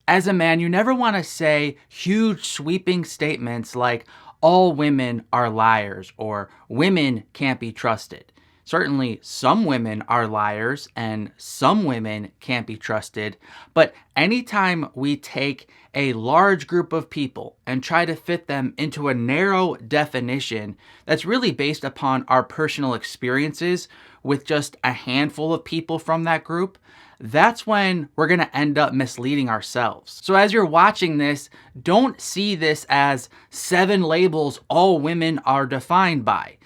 As a man, you never want to say huge sweeping statements like all women are liars or women can't be trusted. Certainly, some women are liars and some women can't be trusted. But anytime we take a large group of people and try to fit them into a narrow definition that's really based upon our personal experiences with just a handful of people from that group, that's when we're going to end up misleading ourselves. So as you're watching this, don't see this as 7 labels all women are defined by.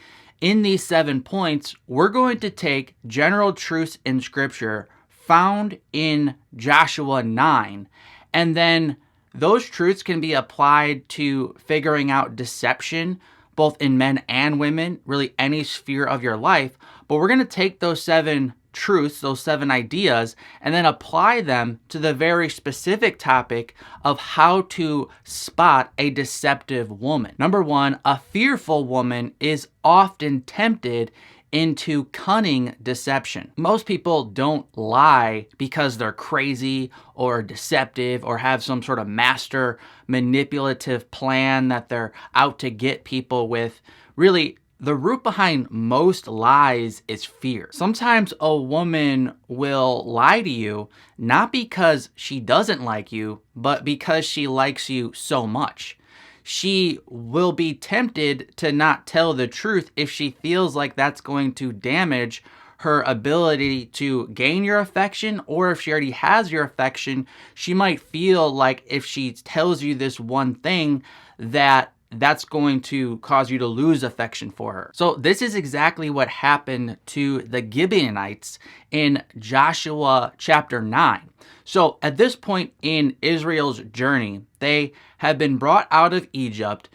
In these 7 points, we're going to take general truths in Scripture found in Joshua 9, and then those truths can be applied to figuring out deception, both in men and women, really any sphere of your life. But we're going to take those 7 truths, those 7 ideas, and then apply them to the very specific topic of how to spot a deceptive woman. Number 1, a fearful woman is often tempted into cunning deception. Most people don't lie because they're crazy or deceptive or have some sort of master manipulative plan that they're out to get people with. Really, the root behind most lies is fear. Sometimes a woman will lie to you not because she doesn't like you, but because she likes you so much. She will be tempted to not tell the truth if she feels like that's going to damage her ability to gain your affection, or if she already has your affection, she might feel like if she tells you this one thing that's going to cause you to lose affection for her. So this is exactly what happened to the Gibeonites in Joshua chapter 9. So at this point in Israel's journey, they have been brought out of Egypt.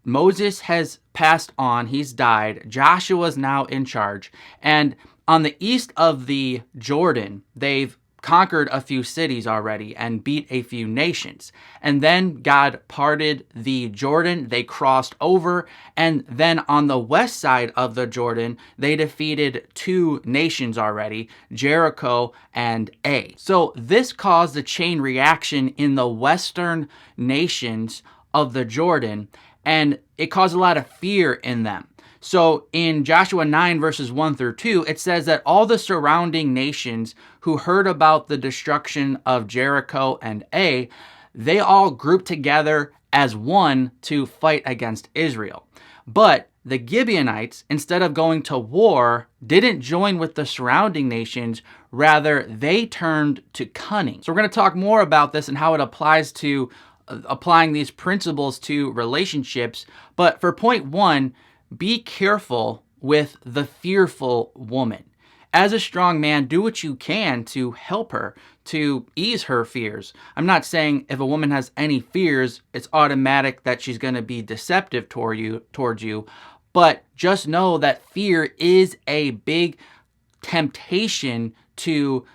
Moses has passed on, he's died. Joshua's now in charge. And on the east of the Jordan, they've conquered a few cities already and beat a few nations. And then God parted the Jordan, they crossed over, and then on the west side of the Jordan, they defeated 2 nations already, Jericho and Ai. So this caused a chain reaction in the western nations of the Jordan, and it caused a lot of fear in them. So in Joshua 9 verses 1 through 2, it says that all the surrounding nations who heard about the destruction of Jericho and Ai, they all grouped together as one to fight against Israel. But the Gibeonites, instead of going to war, didn't join with the surrounding nations. Rather, they turned to cunning. So we're going to talk more about this and how it applies to applying these principles to relationships. But for point 1, be careful with the fearful woman. As a strong man, do what you can to help her, to ease her fears. I'm not saying if a woman has any fears, it's automatic that she's going to be deceptive towards you, but just know that fear is a big temptation to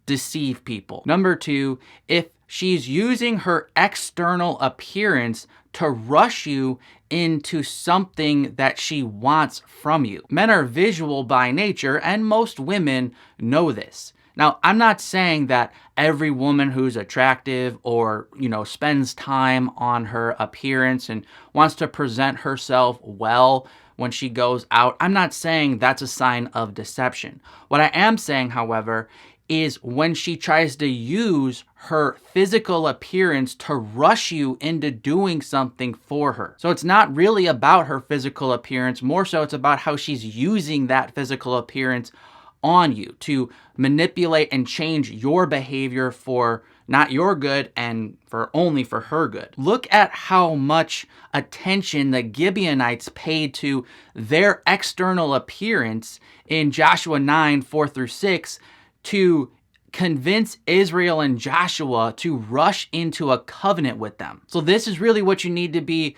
deceive people. Number 2, if she's using her external appearance to rush you into something that she wants from you. Men are visual by nature, and most women know this. Now, I'm not saying that every woman who's attractive or, spends time on her appearance and wants to present herself well when she goes out, I'm not saying that's a sign of deception. What I am saying, however, is when she tries to use her physical appearance to rush you into doing something for her. So it's not really about her physical appearance, more so it's about how she's using that physical appearance on you to manipulate and change your behavior for not your good and only for her good. Look at how much attention the Gibeonites paid to their external appearance in Joshua 9, 4 through 6, to convince Israel and Joshua to rush into a covenant with them. So this is really what you need to be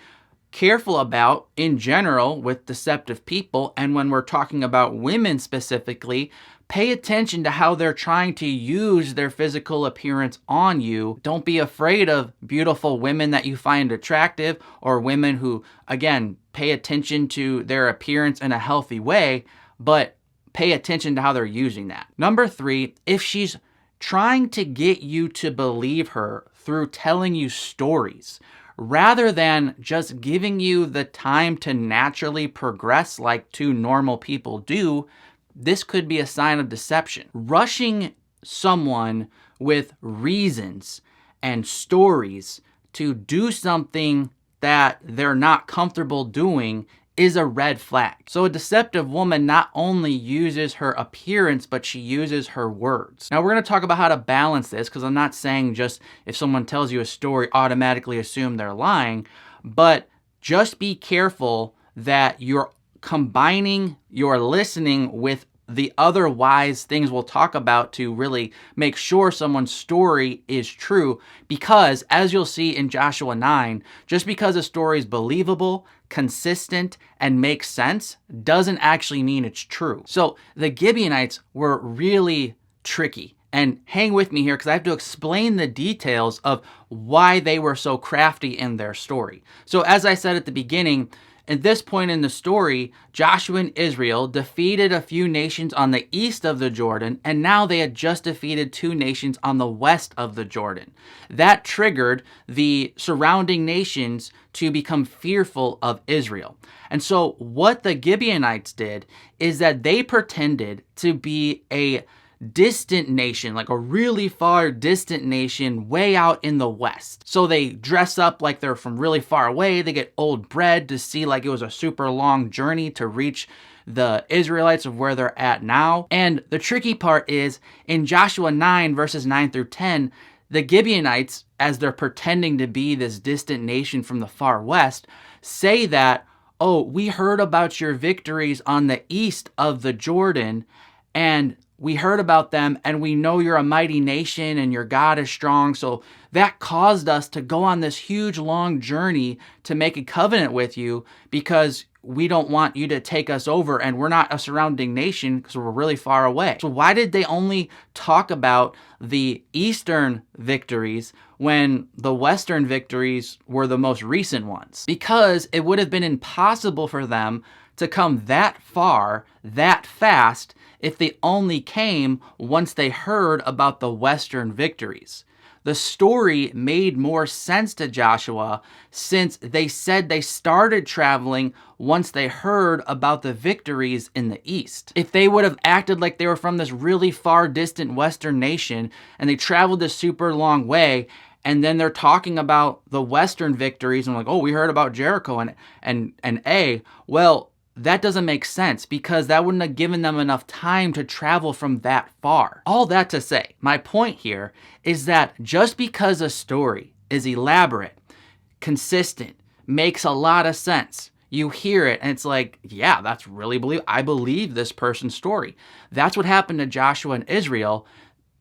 careful about in general with deceptive people. And when we're talking about women specifically, pay attention to how they're trying to use their physical appearance on you. Don't be afraid of beautiful women that you find attractive, or women who, again, pay attention to their appearance in a healthy way, but pay attention to how they're using that. Number 3, if she's trying to get you to believe her through telling you stories rather than just giving you the time to naturally progress like two normal people do. This could be a sign of deception. Rushing someone with reasons and stories to do something that they're not comfortable doing is a red flag. So a deceptive woman not only uses her appearance, but she uses her words. Now we're going to talk about how to balance this, because I'm not saying just if someone tells you a story, automatically assume they're lying, but just be careful that you're combining your listening with the other wise things we'll talk about to really make sure someone's story is true. Because as you'll see in Joshua 9, just because a story is believable, consistent, and makes sense doesn't actually mean it's true. So the Gibeonites were really tricky. And hang with me here because I have to explain the details of why they were so crafty in their story. So as I said at the beginning, at this point in the story, Joshua and Israel defeated a few nations on the east of the Jordan, and now they had just defeated two nations on the west of the Jordan. That triggered the surrounding nations to become fearful of Israel. And so what the Gibeonites did is that they pretended to be a distant nation, like a really far distant nation way out in the west. So they dress up like they're from really far away. They get old bread to see like it was a super long journey to reach the Israelites of where they're at now. And the tricky part is in Joshua 9 verses 9 through 10, the Gibeonites, as they're pretending to be this distant nation from the far west, say that, oh, we heard about your victories on the east of the Jordan, and we heard about them, and we know you're a mighty nation and your God is strong. So that caused us to go on this huge long journey to make a covenant with you because we don't want you to take us over, and we're not a surrounding nation because we're really far away. So why did they only talk about the eastern victories when the western victories were the most recent ones? Because it would have been impossible for them to come that far, that fast, if they only came once they heard about the western victories. The story made more sense to Joshua since they said they started traveling once they heard about the victories in the east. If they would have acted like they were from this really far distant western nation and they traveled this super long way, and then they're talking about the western victories and like, oh, we heard about Jericho and well, that doesn't make sense because that wouldn't have given them enough time to travel from that far. All that to say, my point here is that just because a story is elaborate, consistent, makes a lot of sense, you hear it and it's like, yeah, that's really I believe this person's story. That's what happened to Joshua and Israel.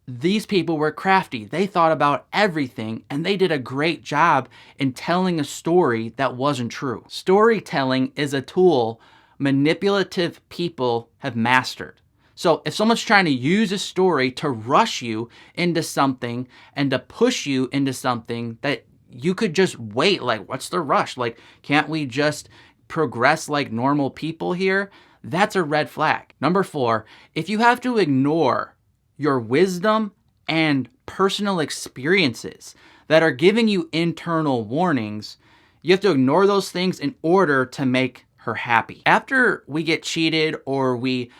These people were crafty. They thought about everything and they did a great job in telling a story that wasn't true. Storytelling is a tool manipulative people have mastered. So if someone's trying to use a story to rush you into something and to push you into something that you could just wait, like, what's the rush? Like, can't we just progress like normal people here? That's a red flag. Number 4, if you have to ignore your wisdom and personal experiences that are giving you internal warnings, you have to ignore those things in order to make her happy. After we get cheated or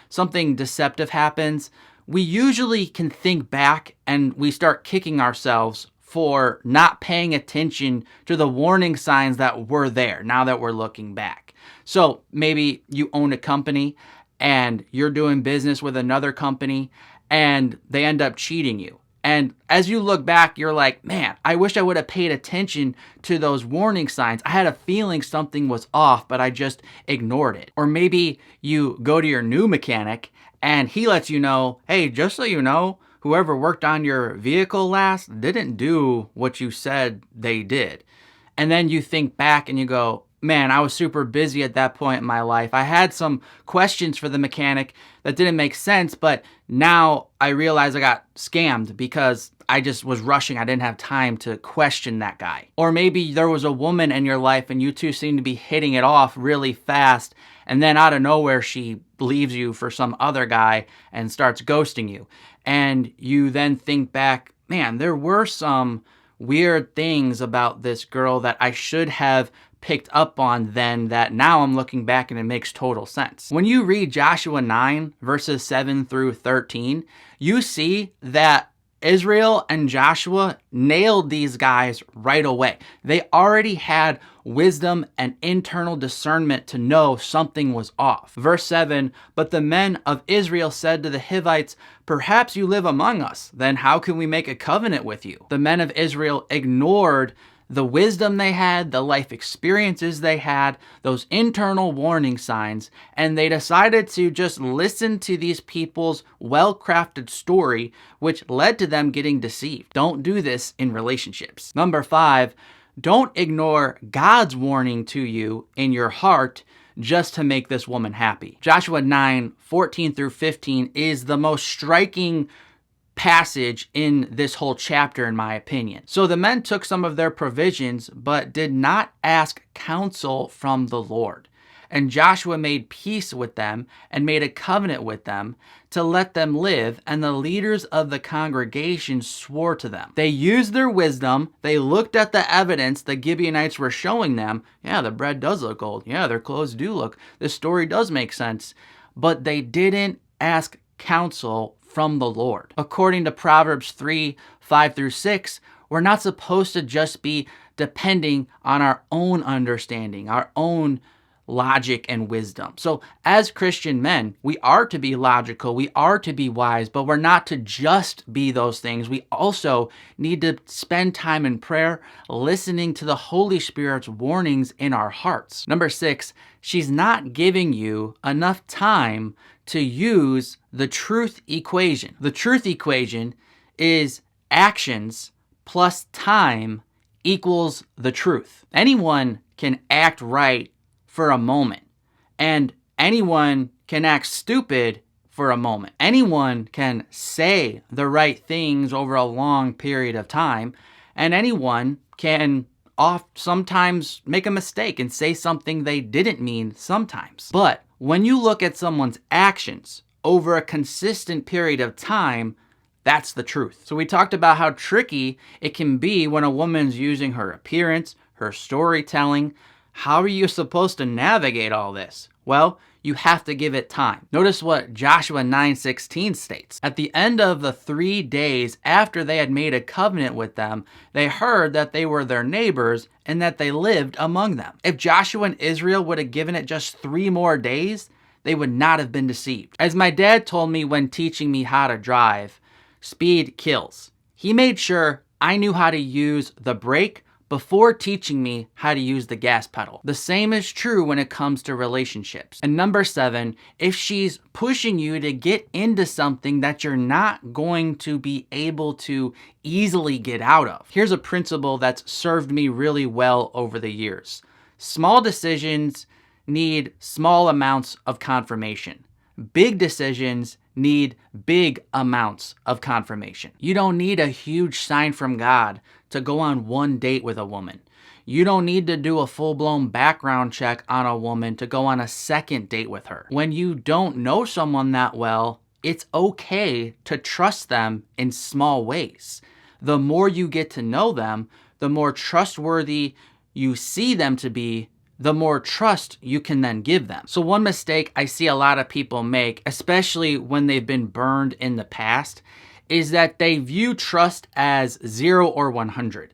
something deceptive happens, we usually can think back and we start kicking ourselves for not paying attention to the warning signs that were there now that we're looking back. So maybe you own a company and you're doing business with another company and they end up cheating you. And as you look back, you're like, man, I wish I would have paid attention to those warning signs. I had a feeling something was off, but I just ignored it. Or maybe you go to your new mechanic and he lets you know, hey, just so you know, whoever worked on your vehicle last didn't do what you said they did. And then you think back and you go, man, I was super busy at that point in my life. I had some questions for the mechanic that didn't make sense, but now I realize I got scammed because I just was rushing. I didn't have time to question that guy. Or maybe there was a woman in your life and you two seem to be hitting it off really fast, and then out of nowhere she leaves you for some other guy and starts ghosting you. And you then think back, man, there were some weird things about this girl that I should have picked up on then that now I'm looking back and it makes total sense. When you read Joshua 9 verses 7 through 13, you see that Israel and Joshua nailed these guys right away. They already had wisdom and internal discernment to know something was off. Verse 7, but the men of Israel said to the Hivites, perhaps you live among us. Then how can we make a covenant with you? The men of Israel ignored the wisdom they had, the life experiences they had, those internal warning signs, and they decided to just listen to these people's well-crafted story, which led to them getting deceived. Don't do this in relationships. Number 5, don't ignore God's warning to you in your heart just to make this woman happy. Joshua 9:14 through 15 is the most striking passage in this whole chapter, in my opinion. So the men took some of their provisions, but did not ask counsel from the Lord. And Joshua made peace with them and made a covenant with them to let them live, and the leaders of the congregation swore to them. They used their wisdom. They looked at the evidence the Gibeonites were showing them. Yeah, the bread does look old. Yeah, their clothes do look. This story does make sense. But they didn't ask counsel from the Lord. According to Proverbs 3:5 through 6, we're not supposed to just be depending on our own understanding, our own logic and wisdom. So as Christian men, we are to be logical, we are to be wise, but we're not to just be those things. We also need to spend time in prayer, listening to the Holy Spirit's warnings in our hearts. Number 6, she's not giving you enough time to use the truth equation. The truth equation is actions plus time equals the truth. Anyone can act right for a moment, and anyone can act stupid for a moment. Anyone can say the right things over a long period of time, and anyone can sometimes make a mistake and say something they didn't mean sometimes. But when you look at someone's actions over a consistent period of time, that's the truth. So we talked about how tricky it can be when a woman's using her appearance, her storytelling. How are you supposed to navigate all this? Well, you have to give it time. Notice what Joshua 9:16 states. At the end of the 3 days after they had made a covenant with them, they heard that they were their neighbors and that they lived among them. If Joshua and Israel would have given it just 3 more days, they would not have been deceived. As my dad told me when teaching me how to drive, speed kills. He made sure I knew how to use the brake before teaching me how to use the gas pedal. The same is true when it comes to relationships. And number 7, if she's pushing you to get into something that you're not going to be able to easily get out of. Here's a principle that's served me really well over the years. Small decisions need small amounts of confirmation. Big decisions need big amounts of confirmation. You don't need a huge sign from God to go on one date with a woman. You don't need to do a full-blown background check on a woman to go on a second date with her. When you don't know someone that well, it's okay to trust them in small ways. The more you get to know them, the more trustworthy you see them to be, the more trust you can then give them. So one mistake I see a lot of people make, especially when they've been burned in the past, is that they view trust as 0 or 100.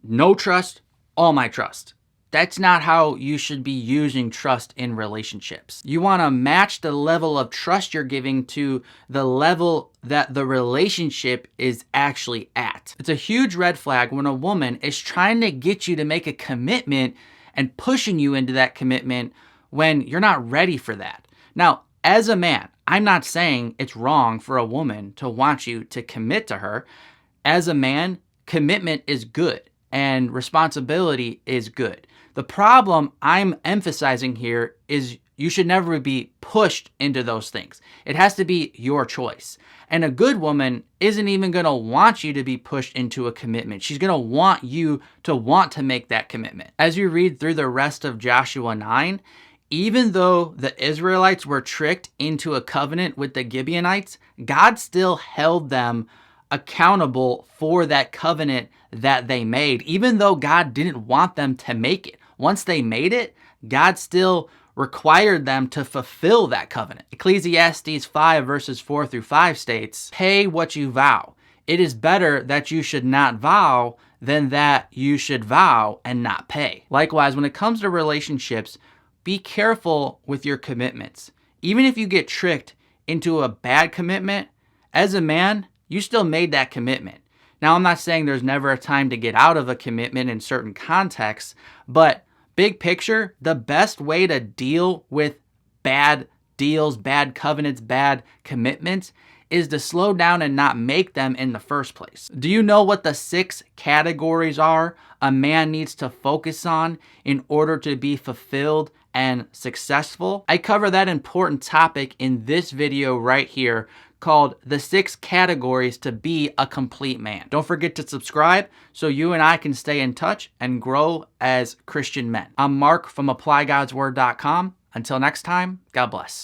No trust, all my trust. That's not how you should be using trust in relationships. You want to match the level of trust you're giving to the level that the relationship is actually at. It's a huge red flag when a woman is trying to get you to make a commitment and pushing you into that commitment when you're not ready for that. Now, as a man, I'm not saying it's wrong for a woman to want you to commit to her. As a man, commitment is good and responsibility is good. The problem I'm emphasizing here is you should never be pushed into those things. It has to be your choice. And a good woman isn't even going to want you to be pushed into a commitment. She's going to want you to want to make that commitment. As you read through the rest of Joshua 9, even though the Israelites were tricked into a covenant with the Gibeonites, God still held them accountable for that covenant that they made, even though God didn't want them to make it. Once they made it, God still required them to fulfill that covenant. Ecclesiastes 5 verses 4 through 5 states, "Pay what you vow. It is better that you should not vow than that you should vow and not pay." Likewise, when it comes to relationships, be careful with your commitments. Even if you get tricked into a bad commitment, as a man, you still made that commitment. Now, I'm not saying there's never a time to get out of a commitment in certain contexts, but big picture, the best way to deal with bad deals, bad covenants, bad commitments is to slow down and not make them in the first place. Do you know what the 6 categories are a man needs to focus on in order to be fulfilled and successful? I cover that important topic in this video right here called The 6 Categories to Be a Complete Man. Don't forget to subscribe so you and I can stay in touch and grow as Christian men. I'm Mark from ApplyGodsWord.com. Until next time, God bless.